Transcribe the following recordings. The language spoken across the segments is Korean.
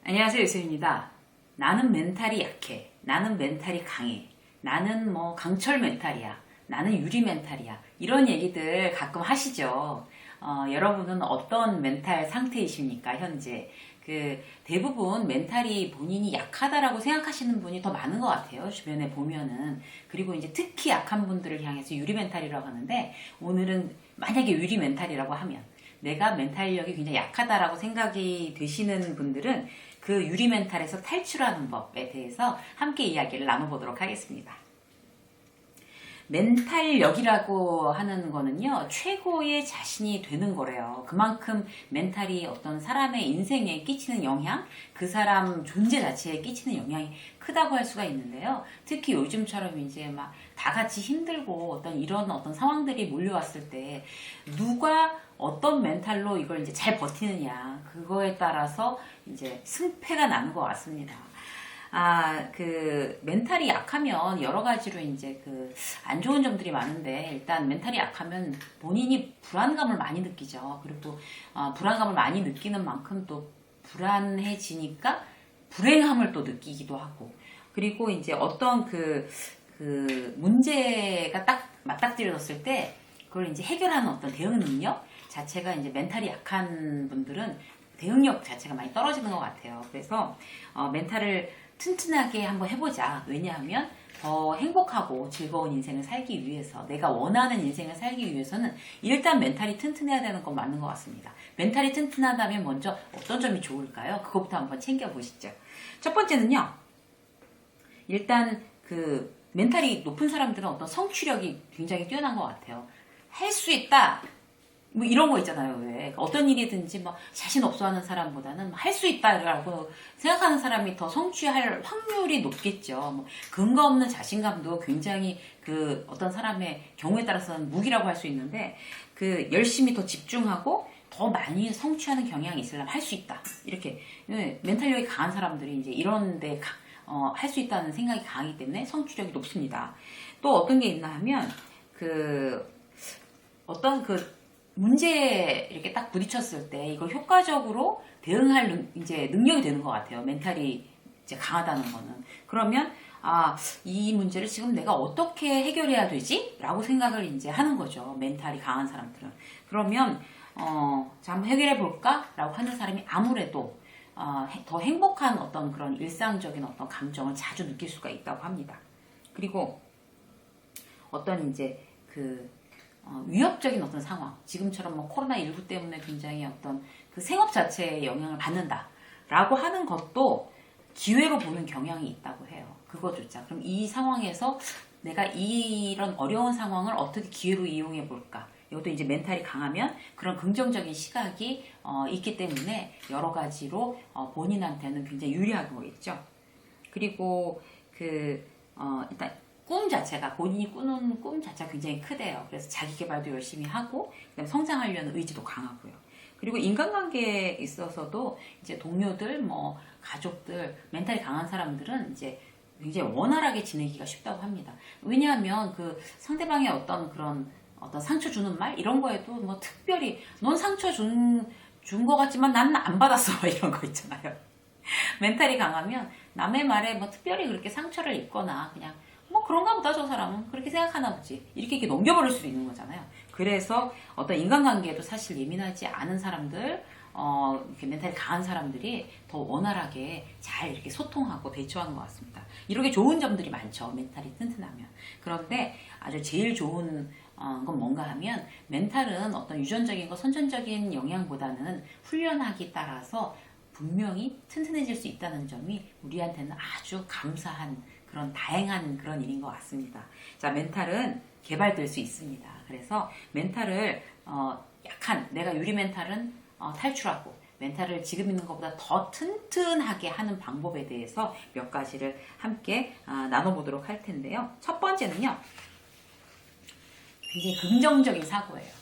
안녕하세요, 유수입니다. 나는 멘탈이 약해. 나는 멘탈이 강해. 나는 뭐 강철 멘탈이야. 나는 유리 멘탈이야. 이런 얘기들 가끔 하시죠. 여러분은 어떤 멘탈 상태이십니까, 현재? 대부분 멘탈이 본인이 약하다라고 생각하시는 분이 더 많은 것 같아요. 주변에 보면은. 그리고 이제 특히 약한 분들을 향해서 유리 멘탈이라고 하는데, 오늘은 만약에 유리 멘탈이라고 하면, 내가 멘탈력이 굉장히 약하다라고 생각이 되시는 분들은 그 유리 멘탈에서 탈출하는 법에 대해서 함께 이야기를 나눠보도록 하겠습니다. 멘탈력이라고 하는 거는요, 최고의 자신이 되는 거래요. 그만큼 멘탈이 어떤 사람의 인생에 끼치는 영향, 그 사람 존재 자체에 끼치는 영향이 크다고 할 수가 있는데요. 특히 요즘처럼 이제 막 다 같이 힘들고 이런 상황들이 몰려왔을 때 누가 어떤 멘탈로 이걸 이제 잘 버티느냐, 그거에 따라서 이제 승패가 나는 것 같습니다. 멘탈이 약하면 여러 가지로 이제 안 좋은 점들이 많은데, 일단 멘탈이 약하면 본인이 불안감을 많이 느끼죠. 그리고, 불안감을 많이 느끼는 만큼 또 불안해지니까 불행함을 또 느끼기도 하고, 그리고 이제 어떤 문제가 딱 맞닥뜨려졌을 때, 그걸 이제 해결하는 어떤 대응 능력 자체가 이제 멘탈이 약한 분들은 대응력 자체가 많이 떨어지는 것 같아요. 그래서, 멘탈을 튼튼하게 한번 해보자. 왜냐하면 더 행복하고 즐거운 인생을 살기 위해서, 내가 원하는 인생을 살기 위해서는 일단 멘탈이 튼튼해야 되는 건 맞는 것 같습니다. 멘탈이 튼튼하다면 먼저 어떤 점이 좋을까요? 그것부터 한번 챙겨보시죠. 첫 번째는요, 일단 멘탈이 높은 사람들은 어떤 성취력이 굉장히 뛰어난 것 같아요. 할 수 있다, 뭐 이런 거 있잖아요. 왜 어떤 일이든지 뭐 자신 없어 하는 사람보다는 할 수 있다라고 생각하는 사람이 더 성취할 확률이 높겠죠. 뭐 근거 없는 자신감도 굉장히 어떤 사람의 경우에 따라서는 무기라고 할 수 있는데, 열심히 더 집중하고 더 많이 성취하는 경향이 있으려면 할 수 있다, 이렇게 멘탈력이 강한 사람들이 이제 이런데 할 수 있다는 생각이 강하기 때문에 성취력이 높습니다. 또 어떤 게 있나 하면 어떤 문제에 이렇게 딱 부딪혔을 때 이걸 효과적으로 대응할 이제 능력이 되는 것 같아요. 멘탈이 이제 강하다는 거는. 그러면 이 문제를 지금 내가 어떻게 해결해야 되지? 라고 생각을 이제 하는 거죠. 멘탈이 강한 사람들은. 그러면 자, 한번 해결해 볼까? 라고 하는 사람이 아무래도 더 행복한 어떤 그런 일상적인 어떤 감정을 자주 느낄 수가 있다고 합니다. 그리고 어떤 이제 위협적인 어떤 상황, 지금처럼 뭐 코로나19 때문에 굉장히 어떤 생업 자체에 영향을 받는다라고 하는 것도 기회로 보는 경향이 있다고 해요. 그거조차. 그럼 이 상황에서 내가 이런 어려운 상황을 어떻게 기회로 이용해 볼까? 이것도 이제 멘탈이 강하면 그런 긍정적인 시각이 있기 때문에 여러 가지로 본인한테는 굉장히 유리하겠죠. 그리고 일단 꿈 자체가, 본인이 꾸는 꿈 자체가 굉장히 크대요. 그래서 자기 개발도 열심히 하고, 그다음에 성장하려는 의지도 강하고요. 그리고 인간관계에 있어서도 이제 동료들, 뭐 가족들, 멘탈이 강한 사람들은 이제 굉장히 원활하게 지내기가 쉽다고 합니다. 왜냐하면 상대방의 어떤 상처 주는 말 이런 거에도 뭐 특별히 넌 상처 준 거 같지만 나는 안 받았어 이런 거 있잖아요. 멘탈이 강하면 남의 말에 뭐 특별히 그렇게 상처를 입거나 그냥 뭐 그런가 보다 저 사람은 그렇게 생각하나 보지 이렇게 넘겨버릴 수도 있는 거잖아요. 그래서 어떤 인간관계에도 사실 예민하지 않은 사람들, 이렇게 멘탈이 강한 사람들이 더 원활하게 잘 이렇게 소통하고 대처하는 것 같습니다. 이렇게 좋은 점들이 많죠. 멘탈이 튼튼하면. 그런데 아주 제일 좋은 건 뭔가 하면, 멘탈은 어떤 유전적인 거, 선천적인 영향보다는 훈련하기 따라서 분명히 튼튼해질 수 있다는 점이 우리한테는 아주 감사한 그런 다행한 그런 일인 것 같습니다. 자, 멘탈은 개발될 수 있습니다. 그래서 멘탈을 내가 유리 멘탈은 탈출하고, 멘탈을 지금 있는 것보다 더 튼튼하게 하는 방법에 대해서 몇 가지를 함께 나눠보도록 할 텐데요. 첫 번째는요, 굉장히 긍정적인 사고예요.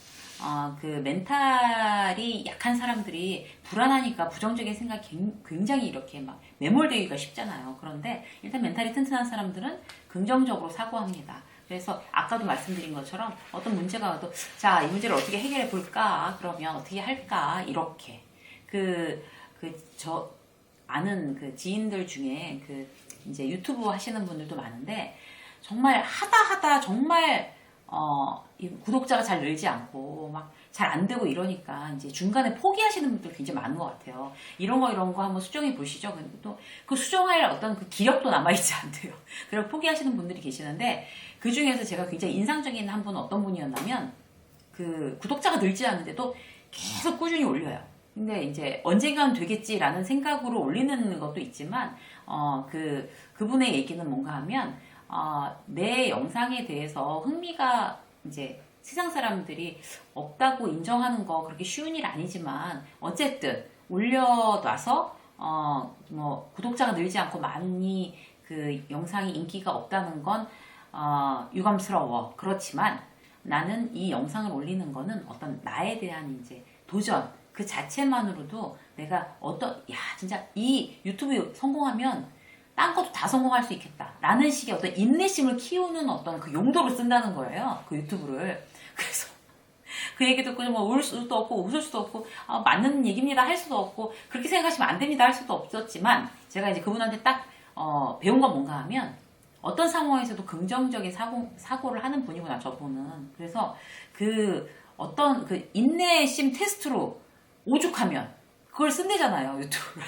멘탈이 약한 사람들이 불안하니까 부정적인 생각이 굉장히 이렇게 막 매몰되기가 쉽잖아요. 그런데 일단 멘탈이 튼튼한 사람들은 긍정적으로 사고합니다. 그래서 아까도 말씀드린 것처럼 어떤 문제가 와도, 자, 이 문제를 어떻게 해결해 볼까? 그러면 어떻게 할까? 이렇게. 아는 그 지인들 중에 그 이제 유튜브 하시는 분들도 많은데 정말 하다 정말 이 구독자가 잘 늘지 않고 막 잘 안 되고 이러니까 이제 중간에 포기하시는 분들 굉장히 많은 것 같아요. 이런 거 한번 수정해 보시죠. 근데 또 그 수정할 어떤 그 기력도 남아있지 않대요. 그래서 포기하시는 분들이 계시는데 그 중에서 제가 굉장히 인상적인 한 분은 어떤 분이었냐면 그 구독자가 늘지 않는데도 계속 꾸준히 올려요. 근데 이제 언젠간 되겠지라는 생각으로 올리는 것도 있지만 그분의 얘기는 뭔가 하면 내 영상에 대해서 흥미가 이제 세상 사람들이 없다고 인정하는 거 그렇게 쉬운 일 아니지만 어쨌든 올려놔서 뭐 구독자가 늘지 않고 많이 그 영상이 인기가 없다는 건 유감스러워. 그렇지만 나는 이 영상을 올리는 거는 어떤 나에 대한 이제 도전 그 자체만으로도 내가 진짜 이 유튜브 성공하면 딴 것도 다 성공할 수 있겠다 라는 식의 어떤 인내심을 키우는 어떤 그 용도로 쓴다는 거예요. 그 유튜브를. 그래서 그 얘기 듣고 뭐 울 수도 없고 웃을 수도 없고 맞는 얘기입니다 할 수도 없고 그렇게 생각하시면 안 됩니다 할 수도 없었지만 제가 이제 그분한테 딱 배운 건 뭔가 하면 어떤 상황에서도 긍정적인 사고를 하는 분이구나 저분은. 그래서 그 어떤 그 인내심 테스트로 오죽하면 그걸 쓴대잖아요 유튜브를.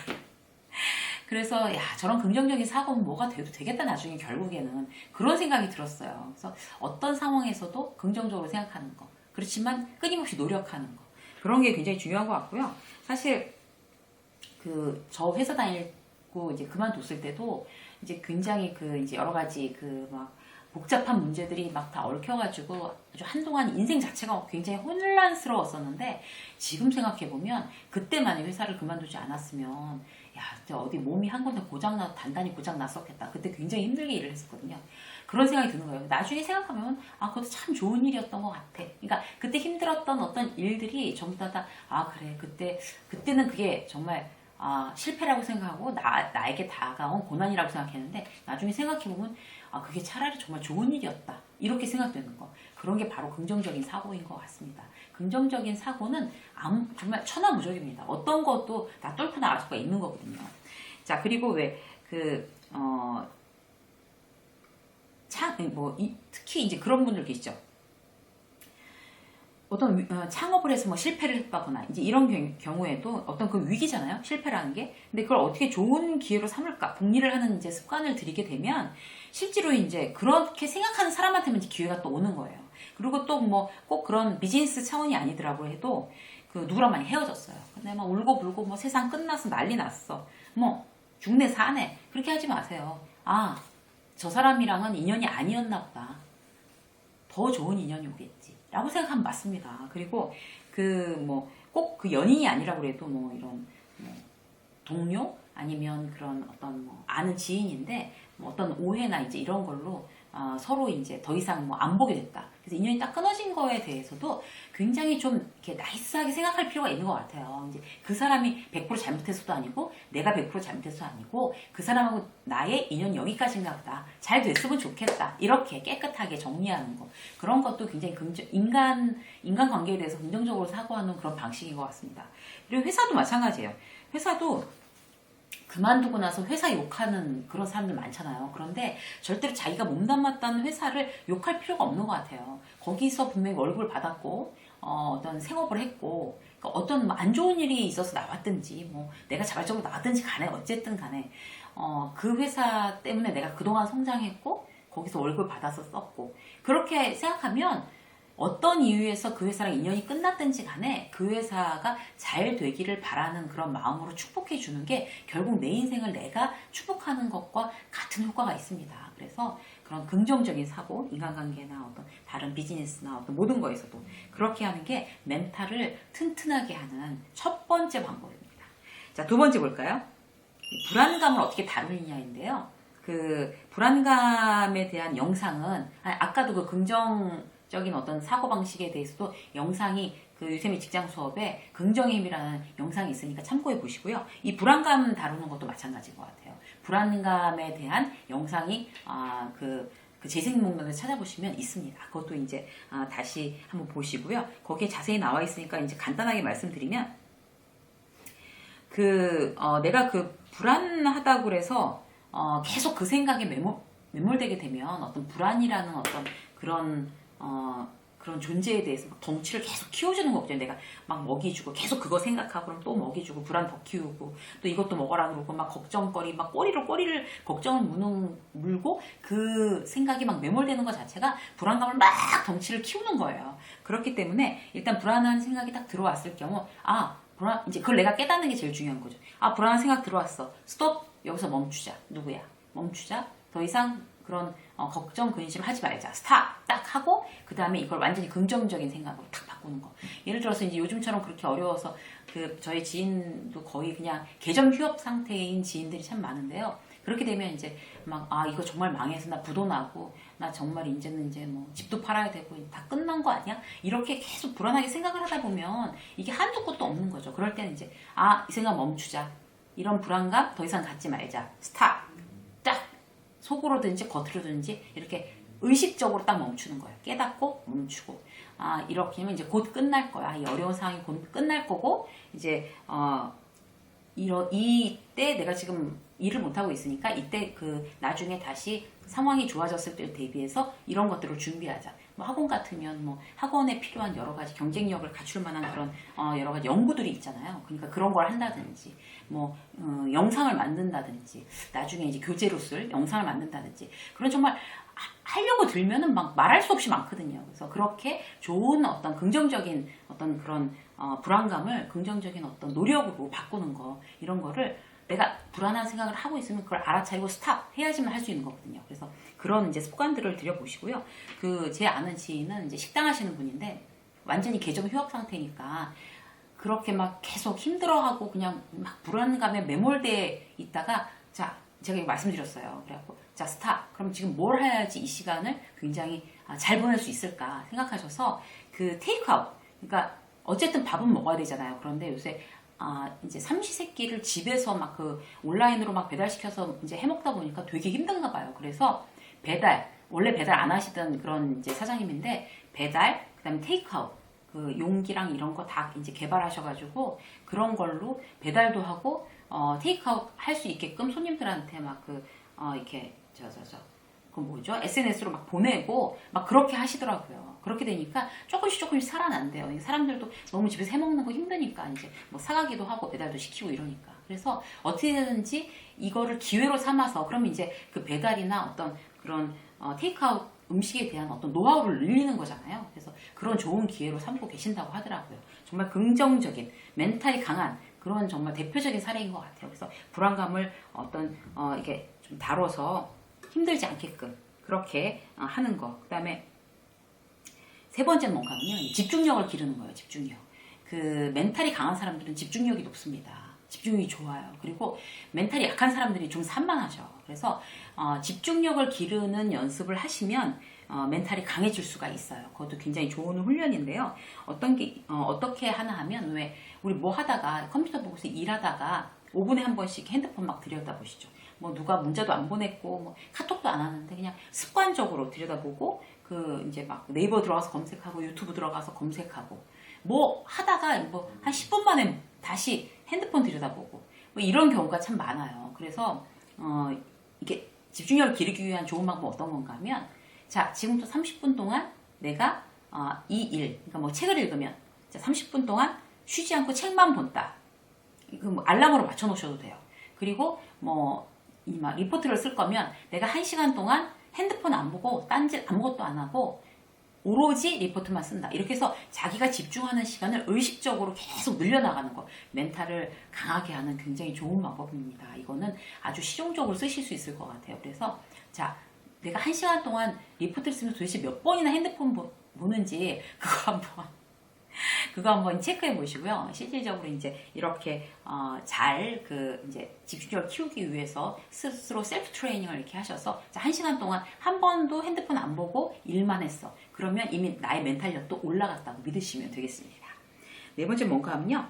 그래서 저런 긍정적인 사고는 뭐가 돼도 되겠다 나중에 결국에는 그런 생각이 들었어요. 그래서 어떤 상황에서도 긍정적으로 생각하는 거 그렇지만 끊임없이 노력하는 거 그런 게 굉장히 중요한 것 같고요. 사실 그 저 회사 다니고 이제 그만뒀을 때도 이제 굉장히 그 이제 여러 가지 그 막 복잡한 문제들이 막 다 얽혀가지고 아주 한동안 인생 자체가 굉장히 혼란스러웠었는데 지금 생각해보면 그때만에 회사를 그만두지 않았으면 진짜 어디 몸이 한 군데 고장나도 단단히 고장났었겠다. 그때 굉장히 힘들게 일을 했었거든요. 그런 생각이 드는 거예요. 나중에 생각하면 그것도 참 좋은 일이었던 것 같아. 그러니까 그때 힘들었던 어떤 일들이 전부 다 그래 그때는 그게 정말 실패라고 생각하고 나에게 다가온 고난이라고 생각했는데 나중에 생각해보면 그게 차라리 정말 좋은 일이었다 이렇게 생각되는 거 그런 게 바로 긍정적인 사고인 것 같습니다. 긍정적인 사고는 정말 천하무적입니다. 어떤 것도 다 뚫고 나갈 수가 있는 거거든요. 자 그리고 특히 이제 그런 분들 계시죠. 어떤 창업을 해서 뭐 실패를 했다거나 이제 이런 경우에도 어떤 그 위기잖아요. 실패라는 게. 근데 그걸 어떻게 좋은 기회로 삼을까? 궁리를 하는 이제 습관을 들이게 되면 실제로 이제 그렇게 생각하는 사람한테만 이제 기회가 또 오는 거예요. 그리고 또 뭐 꼭 그런 비즈니스 차원이 아니더라고 해도 그 누구랑 많이 헤어졌어요. 근데 막 울고 불고 뭐 세상 끝났어 난리 났어. 뭐 죽네 사네 그렇게 하지 마세요. 저 사람이랑은 인연이 아니었나 보다. 더 좋은 인연이 오겠지. 라고 생각하면 맞습니다. 그리고 꼭 그 연인이 아니라고 해도 뭐 이런 동료 아니면 그런 어떤 아는 지인인데 어떤 오해나 이제 이런 걸로 서로 이제 더 이상 안 보게 됐다. 그래서 인연이 딱 끊어진 거에 대해서도 굉장히 좀 이렇게 나이스하게 생각할 필요가 있는 것 같아요. 이제 그 사람이 100% 잘못해서도 아니고 내가 100% 잘못해서도 아니고 그 사람하고 나의 인연 여기까지인가 보다. 잘 됐으면 좋겠다. 이렇게 깨끗하게 정리하는 거. 그런 것도 굉장히 인간 관계에 대해서 긍정적으로 사고하는 그런 방식인 것 같습니다. 그리고 회사도 마찬가지예요. 회사도 그만두고 나서 회사 욕하는 그런 사람들 많잖아요. 그런데 절대로 자기가 몸담았다는 회사를 욕할 필요가 없는 것 같아요. 거기서 분명히 월급을 받았고 어떤 생업을 했고 그러니까 어떤 안 좋은 일이 있어서 나왔든지 뭐 내가 자발적으로 나왔든지 간에 어쨌든 간에 그 회사 때문에 내가 그동안 성장했고 거기서 월급을 받아서 썼고 그렇게 생각하면 어떤 이유에서 그 회사랑 인연이 끝났든지 간에 그 회사가 잘 되기를 바라는 그런 마음으로 축복해 주는 게 결국 내 인생을 내가 축복하는 것과 같은 효과가 있습니다. 그래서 그런 긍정적인 사고, 인간관계나 어떤 다른 비즈니스나 어떤 모든 거에서도 그렇게 하는 게 멘탈을 튼튼하게 하는 첫 번째 방법입니다. 자, 두 번째 볼까요? 불안감을 어떻게 다루느냐인데요. 그 불안감에 대한 영상은 아까도 그 긍정적인 어떤 사고방식에 대해서도 영상이 그 유세미 직장 수업에 긍정의 힘이라는 영상이 있으니까 참고해 보시고요. 이 불안감 다루는 것도 마찬가지인 것 같아요. 불안감에 대한 영상이 그 재생 목록을 찾아보시면 있습니다. 그것도 이제 다시 한번 보시고요. 거기에 자세히 나와 있으니까 이제 간단하게 말씀드리면 내가 불안하다고 그래서, 계속 그 생각에 매몰되게 되면 어떤 불안이라는 어떤 그런 존재에 대해서 막 덩치를 계속 키워주는 거거든요. 내가 막 먹이주고 계속 그거 생각하고 그럼 또 먹이주고 불안 더 키우고 또 이것도 먹어라 그러고 막 걱정거리 막 꼬리를 걱정을 물고 그 생각이 막 매몰되는 것 자체가 불안감을 막 덩치를 키우는 거예요. 그렇기 때문에 일단 불안한 생각이 딱 들어왔을 경우 이제 그걸 내가 깨닫는 게 제일 중요한 거죠. 불안한 생각 들어왔어. 스톱. 여기서 멈추자. 누구야? 멈추자. 더 이상 그런 걱정, 근심 하지 말자. 스탑! 딱 하고, 그 다음에 이걸 완전히 긍정적인 생각으로 탁 바꾸는 거. 예를 들어서 이제 요즘처럼 그렇게 어려워서 저희 지인도 거의 그냥 계정 휴업 상태인 지인들이 참 많은데요. 그렇게 되면 이제 이거 정말 망해서 나 부도 나고, 나 정말 이제는 이제 뭐 집도 팔아야 되고, 다 끝난 거 아니야? 이렇게 계속 불안하게 생각을 하다 보면 이게 한두 끝도 없는 거죠. 그럴 때는 이제, 이 생각 멈추자. 이런 불안감 더 이상 갖지 말자. 스탑! 딱! 속으로든지 겉으로든지 이렇게 의식적으로 딱 멈추는 거예요. 깨닫고 멈추고. 이렇게 하면 이제 곧 끝날 거야. 이 어려운 상황이 곧 끝날 거고, 이제, 이때 내가 지금 일을 못하고 있으니까 이때 나중에 다시 상황이 좋아졌을 때를 대비해서 이런 것들을 준비하자. 뭐 학원 같으면 뭐 학원에 필요한 여러 가지 경쟁력을 갖출 만한 그런 여러 가지 연구들이 있잖아요. 그러니까 그런 걸 한다든지 영상을 만든다든지 나중에 이제 교재로 쓸 영상을 만든다든지 그런 정말 하려고 들면은 막 말할 수 없이 많거든요. 그래서 그렇게 좋은 어떤 긍정적인 어떤 그런 불안감을 긍정적인 어떤 노력으로 바꾸는 거 이런 거를 내가 불안한 생각을 하고 있으면 그걸 알아차리고 스탑 해야지만 할 수 있는 거거든요. 그래서 그런 이제 습관들을 들여보시고요. 제 아는 지인은 이제 식당 하시는 분인데 완전히 계정 휴업 상태니까 그렇게 막 계속 힘들어하고 그냥 막 불안감에 매몰돼 있다가 제가 말씀드렸어요. 그래갖고 스탑. 그럼 지금 뭘 해야지 이 시간을 굉장히 잘 보낼 수 있을까 생각하셔서 테이크아웃. 그러니까 어쨌든 밥은 먹어야 되잖아요. 그런데 요새 이제 삼시세끼를 집에서 막 온라인으로 막 배달시켜서 이제 해먹다 보니까 되게 힘든가 봐요. 그래서 원래 배달 안 하시던 그런 이제 사장님인데 배달, 그 다음에 테이크아웃, 용기랑 이런 거 다 이제 개발하셔가지고 그런 걸로 배달도 하고, 테이크아웃 할 수 있게끔 손님들한테 이렇게, SNS로 막 보내고 막 그렇게 하시더라고요. 그렇게 되니까 조금씩 살아난대요. 사람들도 너무 집에서 해먹는 거 힘드니까 이제 뭐 사가기도 하고 배달도 시키고 이러니까. 그래서 어떻게든지 이거를 기회로 삼아서 그러면 이제 배달이나 어떤 그런 테이크아웃 음식에 대한 어떤 노하우를 늘리는 거잖아요. 그래서 그런 좋은 기회로 삼고 계신다고 하더라고요. 정말 긍정적인 멘탈이 강한 그런 정말 대표적인 사례인 것 같아요. 그래서 불안감을 이렇게 좀 다뤄서 힘들지 않게끔 그렇게 하는 거. 그 다음에 세 번째는 뭔가면요. 집중력을 기르는 거예요. 집중력. 멘탈이 강한 사람들은 집중력이 높습니다. 집중력이 좋아요. 그리고 멘탈이 약한 사람들이 좀 산만하죠. 그래서 집중력을 기르는 연습을 하시면 멘탈이 강해질 수가 있어요. 그것도 굉장히 좋은 훈련인데요. 어떻게 하나 하면 왜 우리 뭐 하다가 컴퓨터 보고서 일하다가 5분에 한 번씩 핸드폰 막 들여다보시죠. 뭐 누가 문자도 안 보냈고 뭐 카톡도 안 하는데 그냥 습관적으로 들여다보고 이제 막 네이버 들어가서 검색하고 유튜브 들어가서 검색하고 뭐 하다가 뭐 한 10분 만에 다시 핸드폰 들여다보고 뭐 이런 경우가 참 많아요. 그래서 이게 집중력을 기르기 위한 좋은 방법 어떤 건가 하면 지금부터 30분 동안 내가 그러니까 뭐 책을 읽으면 30분 동안 쉬지 않고 책만 본다. 뭐 알람으로 맞춰 놓으셔도 돼요. 그리고 리포트를 쓸 거면 내가 1시간 동안 핸드폰 안 보고 딴짓 아무것도 안 하고 오로지 리포트만 쓴다. 이렇게 해서 자기가 집중하는 시간을 의식적으로 계속 늘려나가는 거. 멘탈을 강하게 하는 굉장히 좋은 방법입니다. 이거는 아주 실용적으로 쓰실 수 있을 것 같아요. 그래서 내가 1시간 동안 리포트를 쓰면서 도대체 몇 번이나 핸드폰 보는지 그거 한번 체크해 보시고요. 실질적으로 이제 이렇게 이제 집중력을 키우기 위해서 스스로 셀프 트레이닝을 이렇게 하셔서 1시간 동안 한 번도 핸드폰 안 보고 일만 했어. 그러면 이미 나의 멘탈력도 올라갔다고 믿으시면 되겠습니다. 네 번째 뭔가 하면요.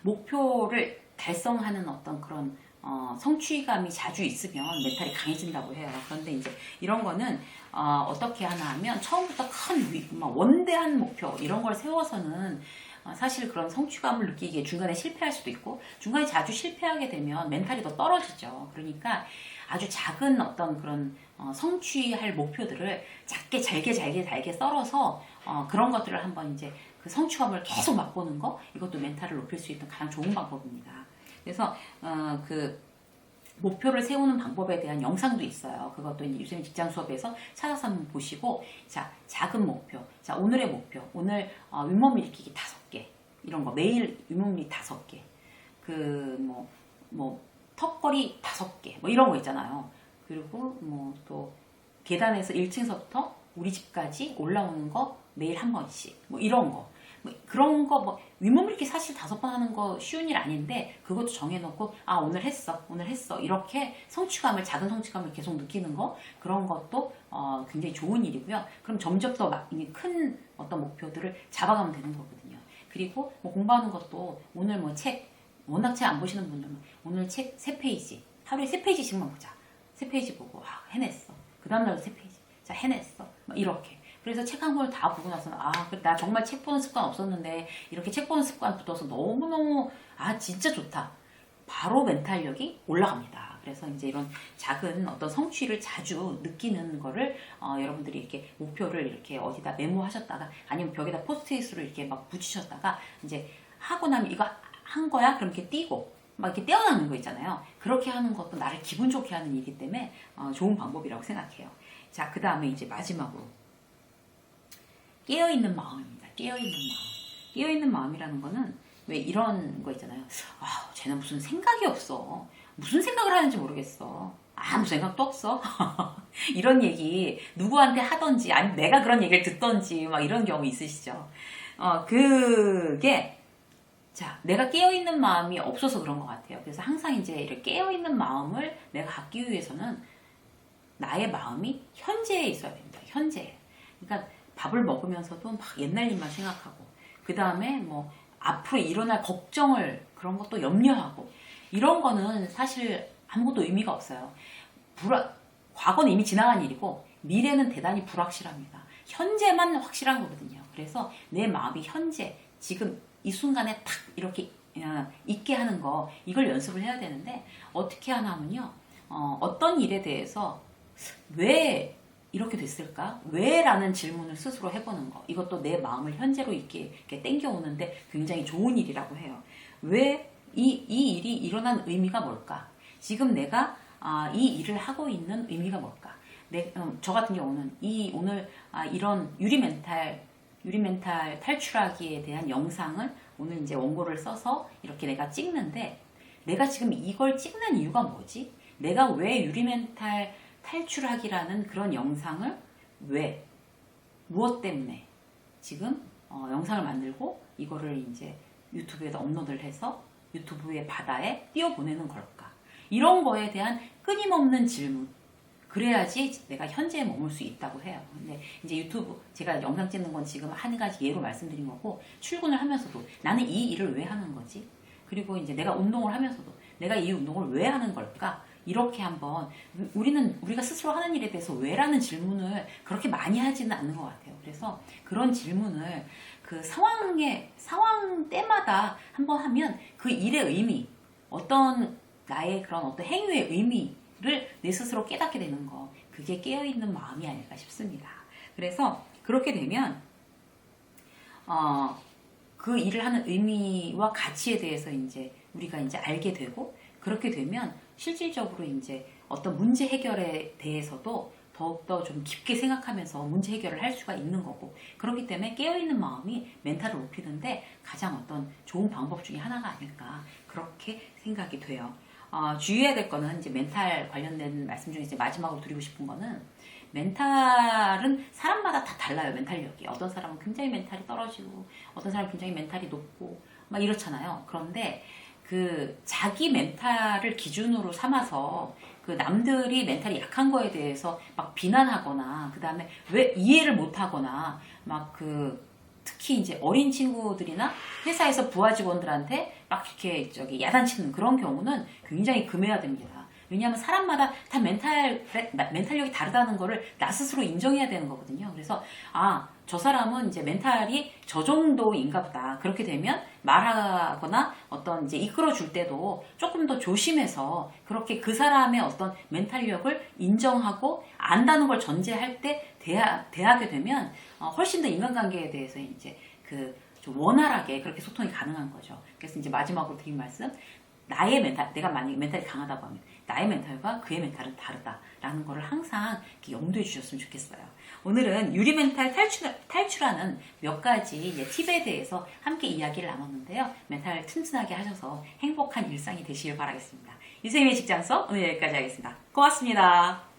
목표를 달성하는 어떤 그런 성취감이 자주 있으면 멘탈이 강해진다고 해요. 그런데 이제 이런 거는 어떻게 하나 하면 처음부터 큰 원대한 목표 이런 걸 세워서는 사실 그런 성취감을 느끼기에 중간에 실패할 수도 있고 중간에 자주 실패하게 되면 멘탈이 더 떨어지죠. 그러니까 아주 작은 어떤 그런 성취할 목표들을 작게 잘게 썰어서 그런 것들을 한번 이제 그 성취감을 계속 맛보는 거 이것도 멘탈을 높일 수 있는 가장 좋은 방법입니다. 그래서 그 목표를 세우는 방법에 대한 영상도 있어요. 그것도 유쌤 직장 수업에서 찾아서 한번 보시고, 자, 작은 목표. 자, 오늘의 목표. 오늘 윗몸 일으키기 5개. 이런 거. 매일 윗몸 일으키기 5개. 턱걸이 5개. 뭐 이런 거 있잖아요. 그리고 또 계단에서 1층서부터 우리 집까지 올라오는 거 매일 한 번씩. 뭐 이런 거. 그런 거 윗몸 이렇게 사실 5번 하는 거 쉬운 일 아닌데 그것도 정해놓고 오늘 했어 이렇게 작은 성취감을 계속 느끼는 거 그런 것도 굉장히 좋은 일이고요. 그럼 점점 더 큰 어떤 목표들을 잡아가면 되는 거거든요. 그리고 공부하는 것도 오늘 워낙 책 안 보시는 분들은 오늘 책 3페이지 하루에 3페이지씩만 보자. 3페이지 보고 해냈어. 그 다음날 3페이지 자 해냈어. 이렇게. 그래서 책 한 권을 다 보고 나서는 나 정말 책 보는 습관 없었는데 이렇게 책 보는 습관 붙어서 너무너무 진짜 좋다. 바로 멘탈력이 올라갑니다. 그래서 이제 이런 작은 어떤 성취를 자주 느끼는 거를 여러분들이 이렇게 목표를 이렇게 어디다 메모하셨다가 아니면 벽에다 포스트잇으로 이렇게 막 붙이셨다가 이제 하고 나면 이거 한 거야? 그럼 이렇게 띄고 막 이렇게 떼어나는 거 있잖아요. 그렇게 하는 것도 나를 기분 좋게 하는 일이기 때문에 좋은 방법이라고 생각해요. 자, 그 다음에 이제 마지막으로 깨어있는 마음입니다. 깨어있는 마음이라는 거는 왜 이런 거 있잖아요. 쟤는 무슨 생각이 없어. 무슨 생각을 하는지 모르겠어. 아무 생각도 없어. 이런 얘기 누구한테 하던지 아니면 내가 그런 얘기를 듣던지 막 이런 경우 있으시죠. 그게 내가 깨어있는 마음이 없어서 그런 것 같아요. 그래서 항상 이제 이렇게 깨어있는 마음을 내가 갖기 위해서는 나의 마음이 현재에 있어야 됩니다. 현재. 그러니까 밥을 먹으면서도 막 옛날 일만 생각하고 그 다음에 앞으로 일어날 걱정을 그런 것도 염려하고 이런 거는 사실 아무것도 의미가 없어요. 과거는 이미 지나간 일이고 미래는 대단히 불확실합니다. 현재만 확실한 거거든요. 그래서 내 마음이 현재 지금 이 순간에 탁 이렇게 있게 하는 거 이걸 연습을 해야 되는데 어떻게 하나 하면요. 어떤 일에 대해서 왜 이렇게 됐을까? 왜? 라는 질문을 스스로 해보는 거. 이것도 내 마음을 현재로 이렇게 땡겨오는데 굉장히 좋은 일이라고 해요. 왜? 이 일이 일어난 의미가 뭘까? 지금 내가 이 일을 하고 있는 의미가 뭘까? 저 같은 경우는 오늘 이런 유리멘탈 탈출하기에 대한 영상을 오늘 이제 원고를 써서 이렇게 내가 찍는데 내가 지금 이걸 찍는 이유가 뭐지? 내가 왜 유리멘탈 탈출하기라는 그런 영상을 무엇 때문에 지금 영상을 만들고 이거를 이제 유튜브에다 업로드를 해서 유튜브의 바다에 띄워보내는 걸까? 이런 거에 대한 끊임없는 질문. 그래야지 내가 현재에 머물 수 있다고 해요. 근데 이제 유튜브 제가 영상 찍는 건 지금 한 가지 예로 말씀드린 거고 출근을 하면서도 나는 이 일을 왜 하는 거지? 그리고 이제 내가 운동을 하면서도 내가 이 운동을 왜 하는 걸까? 이렇게 한번 우리가 스스로 하는 일에 대해서 왜라는 질문을 그렇게 많이 하지는 않는 것 같아요. 그래서 그런 질문을 그 상황 때마다 한번 하면 그 일의 의미, 나의 그런 어떤 행위의 의미를 내 스스로 깨닫게 되는 거, 그게 깨어있는 마음이 아닐까 싶습니다. 그래서 그렇게 되면 그 일을 하는 의미와 가치에 대해서 이제 우리가 이제 알게 되고 그렇게 되면 실질적으로 이제 어떤 문제 해결에 대해서도 더욱더 좀 깊게 생각하면서 문제 해결을 할 수가 있는 거고 그렇기 때문에 깨어있는 마음이 멘탈을 높이는데 가장 어떤 좋은 방법 중에 하나가 아닐까 그렇게 생각이 돼요. 주의해야 될 거는 이제 멘탈 관련된 말씀 중에 이제 마지막으로 드리고 싶은 거는 멘탈은 사람마다 다 달라요. 멘탈력이. 어떤 사람은 굉장히 멘탈이 떨어지고 어떤 사람은 굉장히 멘탈이 높고 막 이렇잖아요. 그런데 그 자기 멘탈을 기준으로 삼아서 그 남들이 멘탈이 약한 거에 대해서 막 비난하거나 그 다음에 왜 이해를 못하거나 막 특히 이제 어린 친구들이나 회사에서 부하 직원들한테 막 이렇게 야단치는 그런 경우는 굉장히 금해야 됩니다. 왜냐하면 사람마다 다 멘탈력이 다르다는 거를 나 스스로 인정해야 되는 거거든요. 그래서 저 사람은 이제 멘탈이 저 정도인가 보다. 그렇게 되면 말하거나 어떤 이제 이끌어 줄 때도 조금 더 조심해서 그렇게 그 사람의 어떤 멘탈력을 인정하고 안다는 걸 전제할 때 대하게 되면 훨씬 더 인간관계에 대해서 이제 좀 원활하게 그렇게 소통이 가능한 거죠. 그래서 이제 마지막으로 드린 말씀, 나의 멘탈, 내가 만약에 멘탈이 강하다고 하면 나의 멘탈과 그의 멘탈은 다르다라는 거를 항상 이렇게 염두에 주셨으면 좋겠어요. 오늘은 유리 멘탈 탈출하는 몇 가지 팁에 대해서 함께 이야기를 나눴는데요. 멘탈 튼튼하게 하셔서 행복한 일상이 되시길 바라겠습니다. 유세민의 직장서 오늘 여기까지 하겠습니다. 고맙습니다.